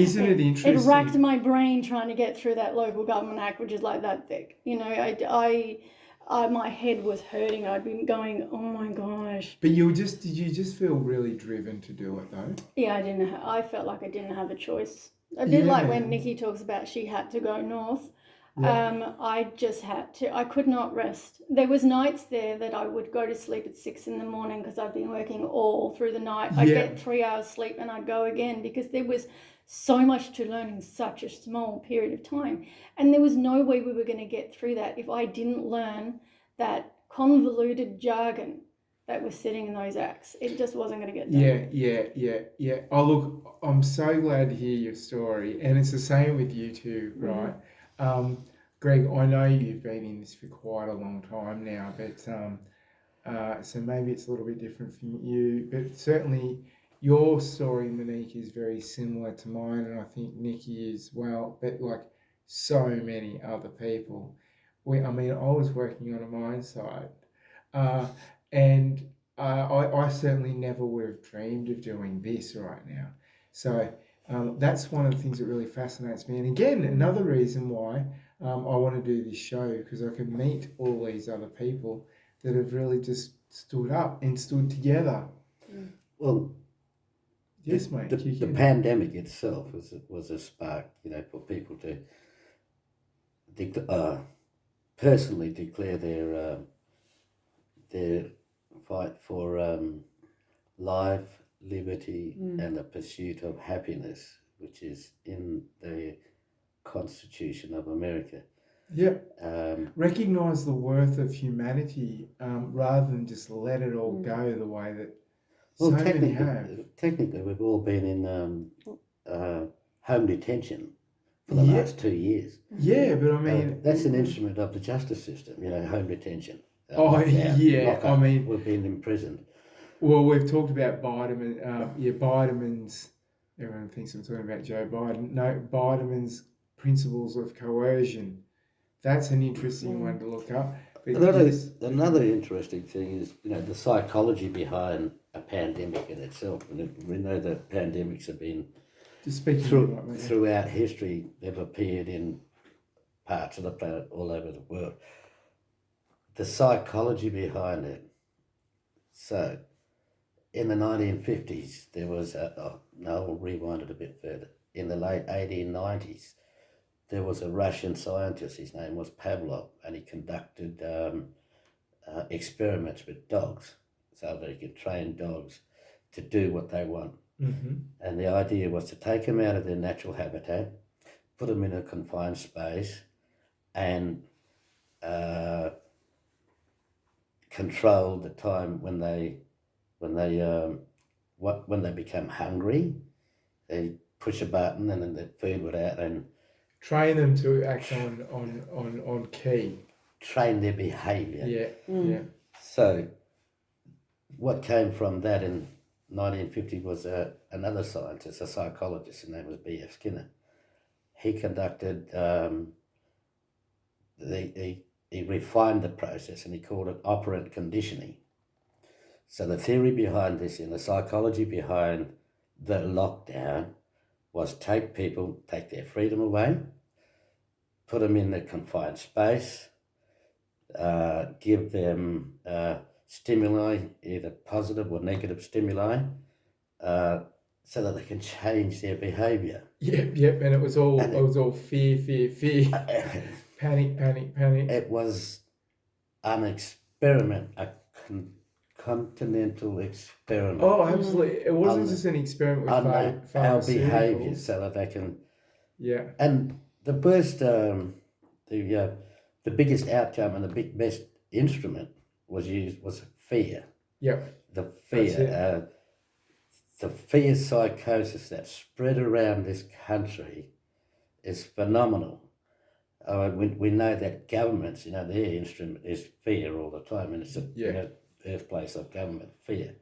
Isn't it interesting? It racked my brain trying to get through that local government act, which is like that thick. You know, my head was hurting. I'd been going, oh my gosh. But did you just feel really driven to do it though? Yeah, I felt like I didn't have a choice. A bit like when Nikki talks about she had to go north. Yeah. I just had to. I could not rest. There was nights there that I would go to sleep at 6 a.m. because I've been working all through the night. I'd get 3 hours sleep and I'd go again because there was so much to learn in such a small period of time. And there was no way we were going to get through that if I didn't learn that convoluted jargon that was sitting in those acts. It just wasn't going to get done. Yeah. Oh, look, I'm so glad to hear your story. And it's the same with you too, right? Mm-hmm. Greg, I know you've been in this for quite a long time now, but so maybe it's a little bit different from you. But certainly your story, Monique, is very similar to mine, and I think Nikki as well, but like so many other people. I was working on a mine site, and I certainly never would have dreamed of doing this right now. So that's one of the things that really fascinates me. And again, another reason why I want to do this show, because I can meet all these other people that have really just stood up and stood together. Well, yes, mate. The pandemic itself was a spark, for people to personally declare their fight for life, liberty, and the pursuit of happiness, which is in the Constitution of America. Yeah. Recognise the worth of humanity rather than just let it all go the way that many have. Technically, we've all been in home detention for the last 2 years. Yeah, but I mean... that's an instrument of the justice system, home detention. We've been imprisoned. Well, we've talked about Biderman's... Everyone thinks I'm talking about Joe Biden. No, Biderman's principles of coercion. That's an interesting one to look up. Another interesting thing is, the psychology behind a pandemic in itself. And we know that pandemics have been throughout history. They've appeared in parts of the planet all over the world. The psychology behind it. So, in the 1950s, there was I'll rewind it a bit further. In the late 1890s, there was a Russian scientist, his name was Pavlov, and he conducted experiments with dogs so that he could train dogs to do what they want. Mm-hmm. And the idea was to take them out of their natural habitat, put them in a confined space, and control the time when they become hungry. They push a button and then the food would out and train them to act on key. Train their behaviour. Yeah. So what came from that in 1950 was another scientist, a psychologist, his name was B.F. Skinner. He conducted, he refined the process and he called it operant conditioning. So the theory behind this and the psychology behind the lockdown was take their freedom away, put them in a confined space, give them stimuli, either positive or negative stimuli, so that they can change their behaviour. Yep, and it was all fear, panic. It was an experiment, a continental experiment. Oh, absolutely! It wasn't just an experiment with our behaviour, so that they can. Yeah. And the first, the biggest outcome and the best instrument was fear. Yep. The fear, the fear psychosis that spread around this country is phenomenal. We know that governments, their instrument is fear all the time, and it's the birthplace of government, fear.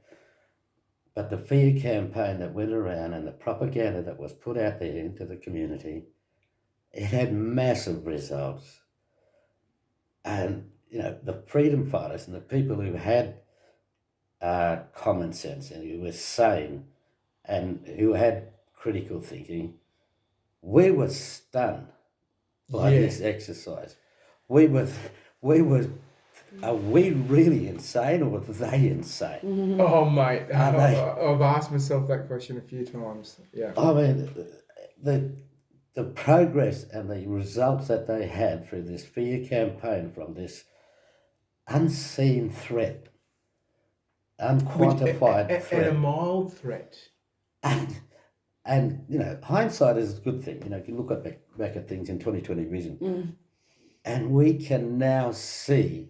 But the fear campaign that went around and the propaganda that was put out there into the community, it had massive results. And, the freedom fighters and the people who had common sense and who were sane and who had critical thinking we were stunned by this exercise. We were, are we really insane or are they insane? Oh, mate, I've asked myself that question a few times. Yeah. I mean, the progress and the results that they had through this fear campaign from this unseen threat, unquantified threat. And a mild threat. And hindsight is a good thing. You can look back at things in 2020 vision. And we can now see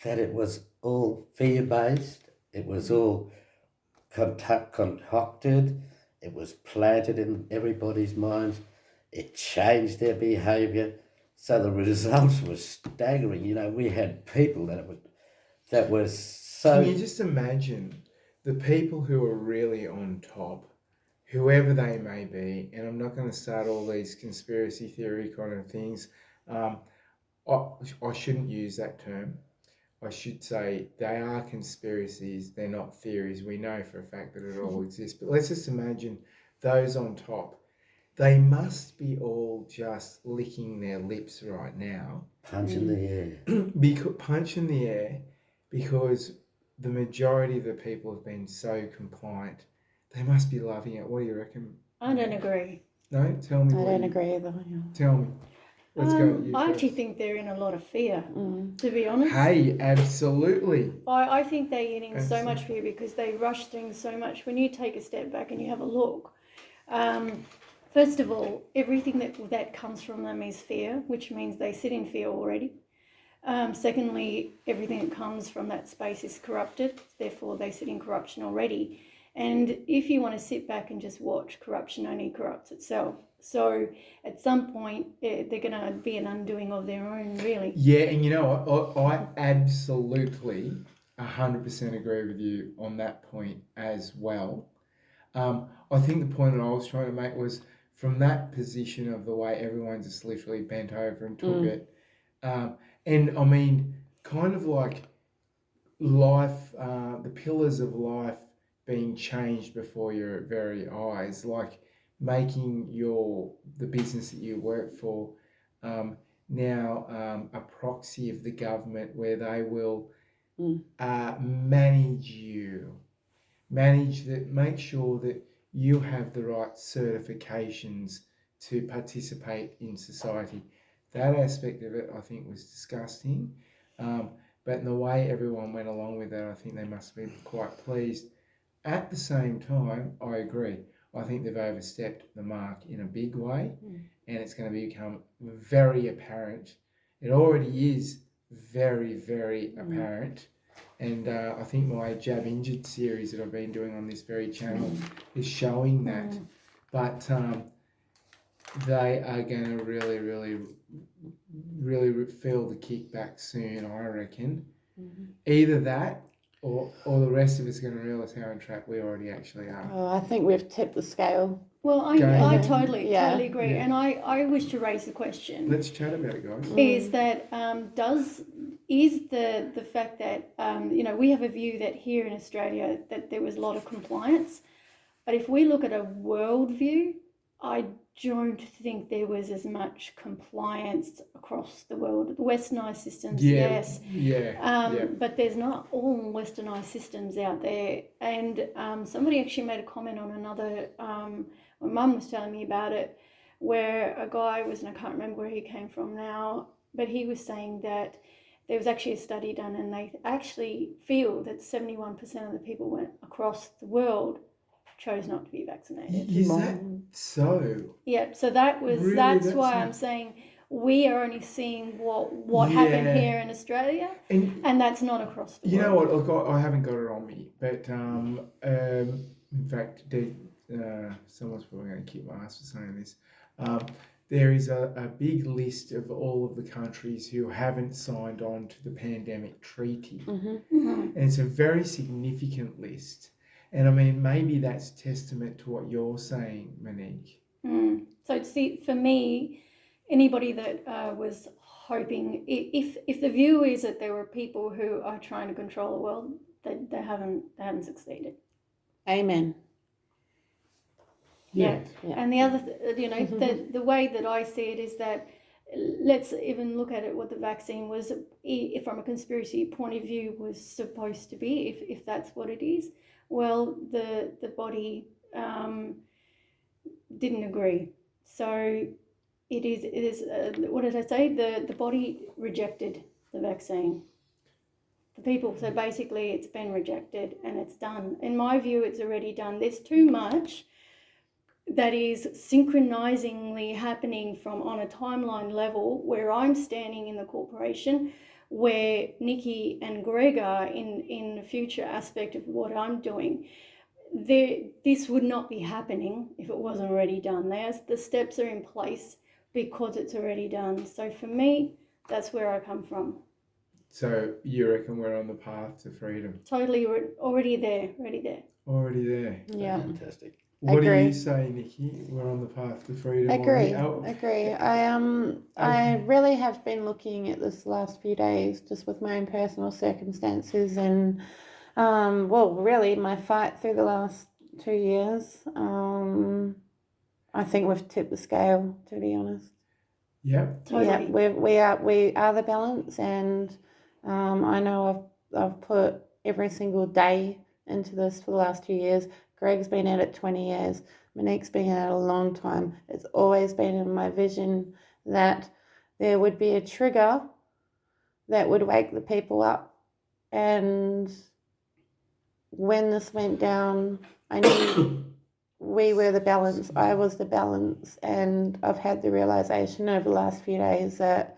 that it was all fear-based. It was all concocted. It was planted in everybody's minds. It changed their behaviour. So the results were staggering. We had people that was so... Can you just imagine the people who are really on top, whoever they may be, and I'm not going to start all these conspiracy theory kind of things. I shouldn't use that term. I should say they are conspiracies. They're not theories. We know for a fact that it all exists. But let's just imagine those on top. They must be all just licking their lips right now. Punching the air. Punching the air because the majority of the people have been so compliant. They must be loving it. What do you reckon? I don't agree. No? Tell me. I don't agree either. Yeah. Tell me. Let's go. I actually think they're in a lot of fear, to be honest. Hey, absolutely. I think they're in so much fear because they rush things so much. When you take a step back and you have a look, first of all, everything that comes from them is fear, which means they sit in fear already. Secondly, everything that comes from that space is corrupted, therefore they sit in corruption already. And if you want to sit back and just watch, corruption only corrupts itself. So at some point, they're going to be an undoing of their own, really. Yeah, and I absolutely 100% agree with you on that point as well. I think the point that I was trying to make was from that position of the way everyone's just literally bent over and took it. And I mean, kind of like life, the pillars of life being changed before your very eyes, like making the business that you work for now a proxy of the government where they will manage you, make sure that you have the right certifications to participate in society. That aspect of it, I think, was disgusting. But in the way everyone went along with that, I think they must have been quite pleased. At the same time, I agree. I think they've overstepped the mark in a big way, and it's going to become very apparent. It already is very, very apparent. And I think my Jab Injured series that I've been doing on this very channel is showing that. But they are going to really, really, really feel the kickback soon, I reckon. Either that or the rest of us are going to realise how entrapped we already actually are. Oh, I think we've tipped the scale. Well, I totally agree. Yeah. And I wish to raise the question. Let's chat about it, guys. Is that is the fact that we have a view that here in Australia that there was a lot of compliance, but if we look at a world view, I don't think there was as much compliance across the world. The westernized systems, yes. But there's not all westernized systems out there. And somebody actually made a comment on another, my mum was telling me about it, where a guy was, and I can't remember where he came from now, but he was saying that there was actually a study done and they actually feel that 71% of the people went across the world chose not to be vaccinated. Is that so? Yeah, so that's why I'm saying we are only seeing what happened here in Australia, and that's not across the world. You know what? Look, I haven't got it on me, but in fact, someone's probably going to kick my ass for saying this. There is a big list of all of the countries who haven't signed on to the pandemic treaty, and it's a very significant list. And I mean, maybe that's testament to what you're saying, Monique. So see, for me, anybody that was hoping, if the view is that there were people who are trying to control the world, they haven't succeeded. Amen. Yeah. Yeah. And the other, the way that I see it is that let's even look at it what the vaccine was, if from a conspiracy point of view, was supposed to be, if that's what it is. Well, the body didn't agree. So it is what did I say? The body rejected the vaccine. The people, so basically it's been rejected and it's done. In my view, it's already done. There's too much that is synchronizingly happening from on a timeline level where I'm standing in the corporation, where Nikki and Greg are in the future aspect of what I'm doing. This would not be happening if it wasn't already done. The steps are in place because it's already done. So for me, that's where I come from. So you reckon we're on the path to freedom? Totally already there. Already there. Yeah. Fantastic. What do Agree. you say, Nikki? We're on the path to freedom. Agree. already? I really have been looking at this last few days just with my own personal circumstances and really my fight through the last 2 years. I think we've tipped the scale, to be honest. Yep. Totally. Yeah, we are the balance, and I know I've put every single day into this for the last 2 years. Greg's been at it 20 years. Monique's been at it a long time. It's always been in my vision that there would be a trigger that would wake the people up. And when this went down, I knew we were the balance. I was the balance. And I've had the realization over the last few days that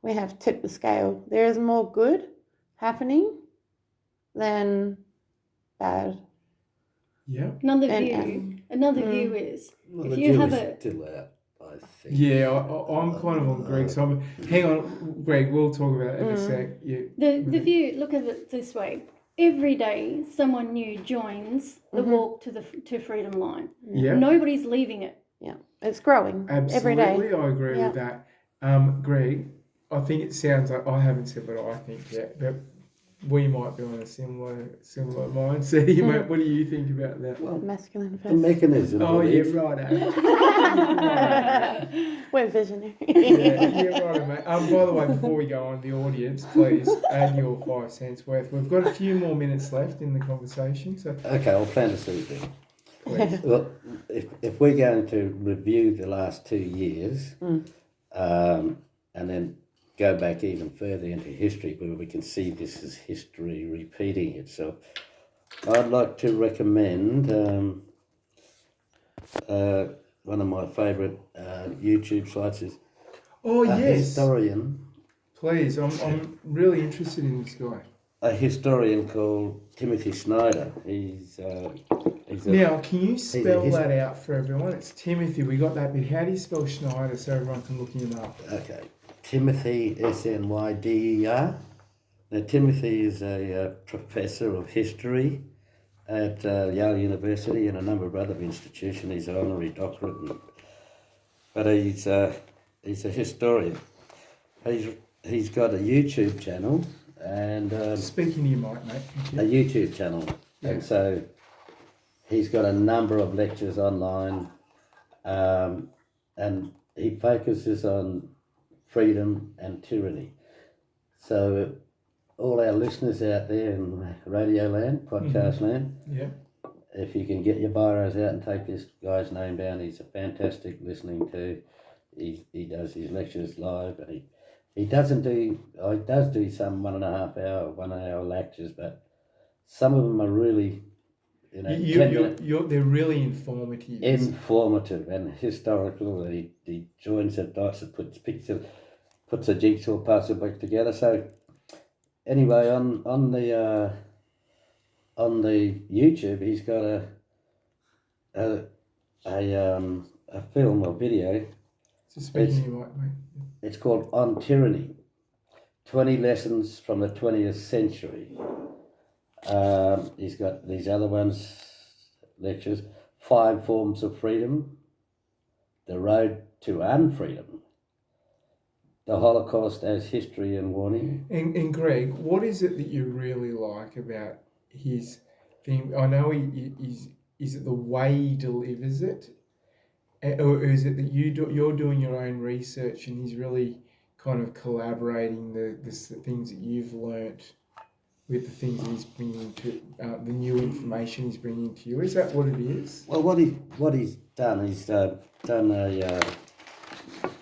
we have tipped the scale. There is more good happening than bad. Yeah. Another view is Well, if the you have jury's still out, I think. Yeah, I'm kind of on Greg's side. Hang on, Greg, we'll talk about it in a sec. the view, look at it this way. Every day someone new joins the walk to freedom line. Yeah. Nobody's leaving it. Yeah, it's growing every day. Absolutely, I agree with that. Greg, I think it sounds like I haven't said what I think yet, but we might be on a similar mindset. Mate, what do you think about that? Well, Masculine the first. mechanism. Oh, of yeah, it- right. We're visionary. Yeah, right, mate. By the way, before we go on, the audience, please add your 5 cents worth. We've got a few more minutes left in the conversation, so Okay, I'll plant a seed then. please. Well, if we're going to review the last 2 years, and then go back even further into history where we can see this is history repeating itself, I'd like to recommend one of my favourite YouTube sites is Oh, a yes. historian. Please, I'm really interested in this guy. A historian called Timothy Snyder. He's Now, can you spell his- that out for everyone? It's Timothy, we got that bit. How do you spell Schneider so everyone can look him up? Okay, Timothy Snyder. Now, Timothy is a professor of history at Yale University and a number of other institutions. He's an honorary doctorate, but he's a historian. He's got a YouTube channel and Speaking to your mic, mate. Thank a you. YouTube channel, Yeah. and so he's got a number of lectures online, and he focuses on freedom and tyranny. So all our listeners out there in radio land, podcast land, Yeah. if you can get your biros out and take this guy's name down, he's a fantastic listening to. He does his lectures live, and he does do some 1.5 hour, 1 hour lectures, but some of them are really, 10 minutes. They're really informative. Informative and historical. He joins the dots and puts pictures, puts a jigsaw puzzle back together. So anyway, on the YouTube, he's got a film or video. So speaking to your mic, mate. It's called On Tyranny: 20 Lessons from the 20th Century. He's got these other ones, lectures, 5 Forms of Freedom, The Road to Unfreedom, The Holocaust as History and Warning. And Greg, what is it that you really like about his thing? I know is it the way he delivers it, or is it that you're doing your own research and he's really kind of collaborating the things that you've learnt with the things that he's bringing to the new information he's bringing to you? Is that what it is? Well, what he's done, he's done a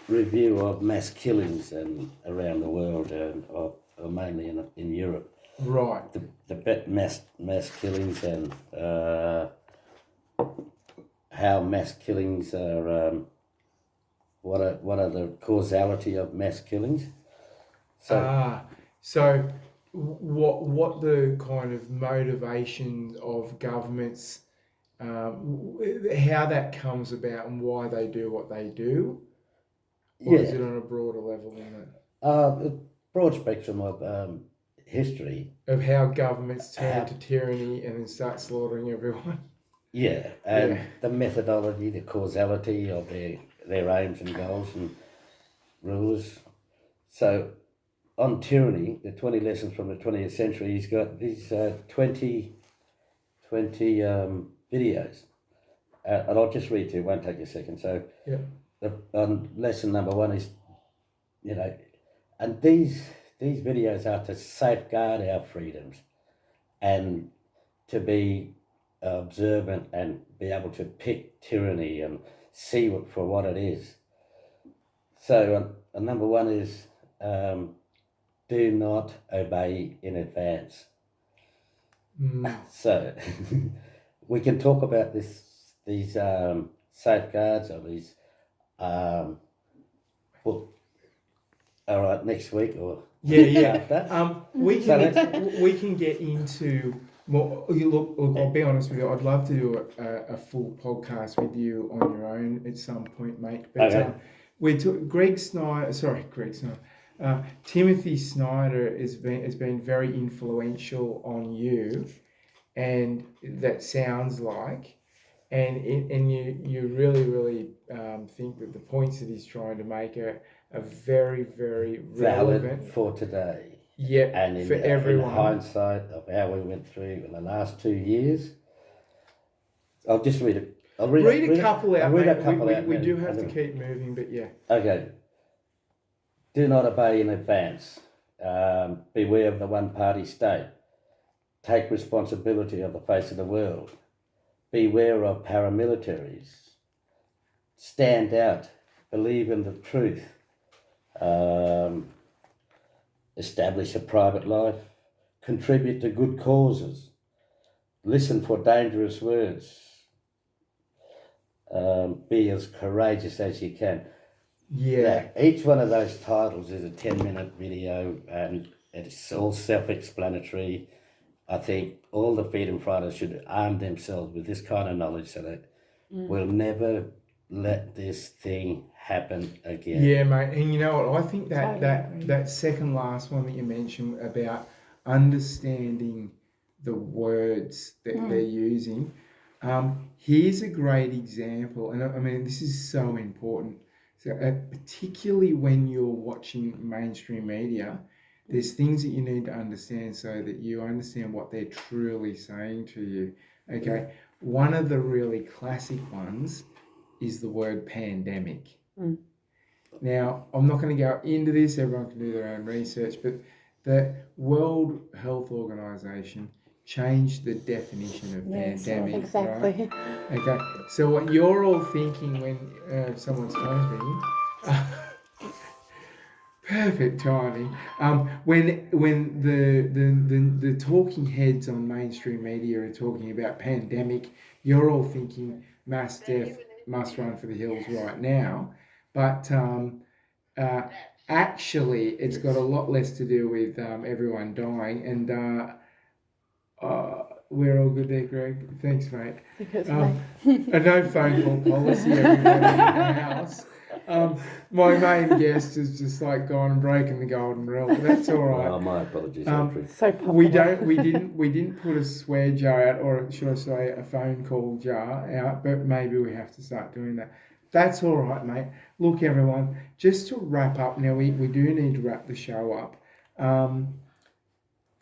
review of mass killings and around the world, or mainly in Europe. Right. The mass killings and how mass killings are. What are the causality of mass killings? So what the kind of motivation of governments, how that comes about and why they do what they do? Or is it on a broader level than that? A broad spectrum of history. Of how governments turn to tyranny and then start slaughtering everyone? Yeah, and the methodology, the causality of their aims and goals and rules. So on tyranny, the 20 lessons from the 20th century, he's got these 20 videos. And I'll just read to you, it won't take a second. So lesson number 1 is, and these videos are to safeguard our freedoms and to be observant and be able to pick tyranny and see it for what it is. So number 1 is do not obey in advance. So we can talk about these safeguards or these. Well, all right, next week or after. We can get into. Well, look, I'll be honest with you. I'd love to do a full podcast with you on your own at some point, mate. But Timothy Snyder has been very influential on you, and that sounds like, and you really think that the points that he's trying to make are very, very relevant valid for today. Yeah, and for everyone. In hindsight of how we went through in the last 2 years, I'll just read it. I'll read a couple out. We do have to then keep moving, but yeah. Okay. Do not obey in advance. Beware of the one-party state. Take responsibility of the face of the world. Beware of paramilitaries. Stand out. Believe in the truth. Establish a private life. Contribute to good causes. Listen for dangerous words. Be as courageous as you can. Yeah. Now, each one of those titles is a 10-minute video and it's all self-explanatory. I think all the freedom fighters should arm themselves with this kind of knowledge so that we'll never let this thing happen again. Yeah, mate. And you know what? I think that second last one that you mentioned about understanding the words that they're using. Here's a great example, and I mean this is so important. So, particularly when you're watching mainstream media, there's things that you need to understand so that you understand what they're truly saying to you. Okay, one of the really classic ones is the word pandemic. Now, I'm not going to go into this, everyone can do their own research, but the World Health Organization changed the definition of pandemic. Exactly. Right? Okay, so what you're all thinking when someone's phone's ringing, perfect timing, when the talking heads on mainstream media are talking about pandemic, you're all thinking mass death must run for the hills right now. But actually, it's got a lot less to do with everyone dying. And we're all good there, Greg. Thanks, mate. A no phone call policy, everybody in the house. My main guest has just like gone and broken the golden rule, but that's all right. Oh, my apologies. So popular. We didn't put a swear jar out, or should I say a phone call jar out, but maybe we have to start doing that. That's all right, mate. Look, everyone, just to wrap up, now we do need to wrap the show up.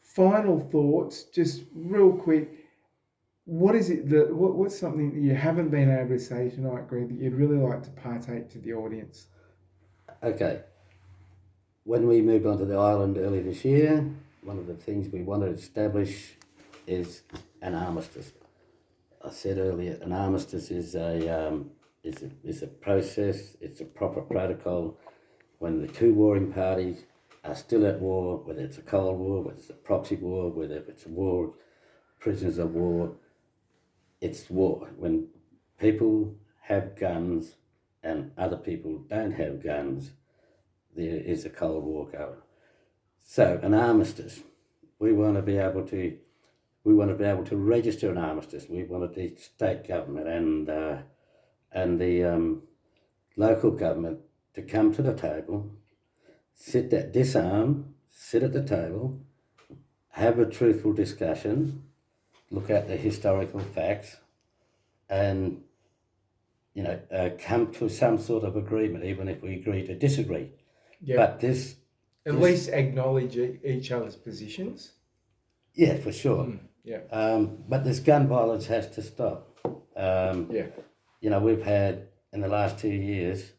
Final thoughts, just real quick. what is it that what's something that you haven't been able to say tonight, Greg, that you'd really like to partake to the audience? Okay. When we moved onto the island early this year, one of the things we wanted to establish is an armistice. I said earlier, an armistice is a process. It's a proper protocol. When the two warring parties are still at war, whether it's a Cold War, whether it's a proxy war, whether it's a war, prisoners of war, it's war. When people have guns and other people don't have guns, there is a Cold War going. So an armistice, we want to be able to register an armistice. We wanted the state government and the local government to come to the table, disarm, sit at the table, have a truthful discussion, look at the historical facts, and come to some sort of agreement, even if we agree to disagree. Yeah. But at least acknowledge each other's positions. Yeah, for sure. Yeah. But this gun violence has to stop. Yeah. We've had, in the last 2 years,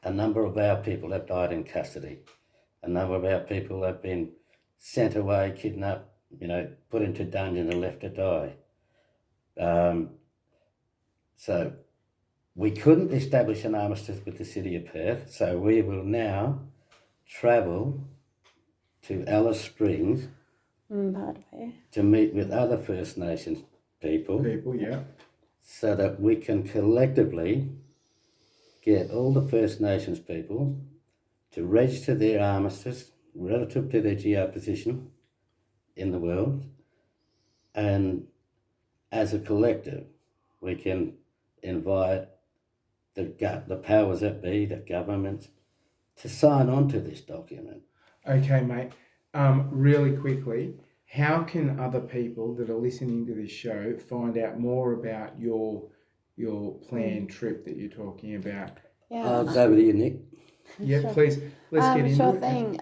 a number of our people have died in custody. A number of our people have been sent away, kidnapped, put into dungeon and left to die. So we couldn't establish an armistice with the city of Perth, so we will now travel to Alice Springs to meet with other First Nations people, yeah. so that we can collectively get all the First Nations people to register their armistice relative to their GR position in the world, and as a collective we can invite the powers that be, the governments, to sign on to this document. Okay, mate. Really quickly, how can other people that are listening to this show find out more about your planned trip that you're talking about? Yeah. It's over to you, Nick. Yeah, Sure. please. Let's get into Sure it. thing.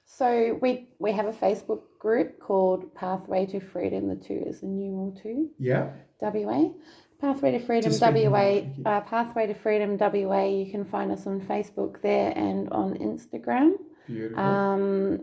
So we have a Facebook group called Pathway to Freedom. The 2 is the numeral 2. Yeah. WA. Pathway to Freedom Just speaking WA. Pathway to Freedom WA. You can find us on Facebook there and on Instagram. Beautiful.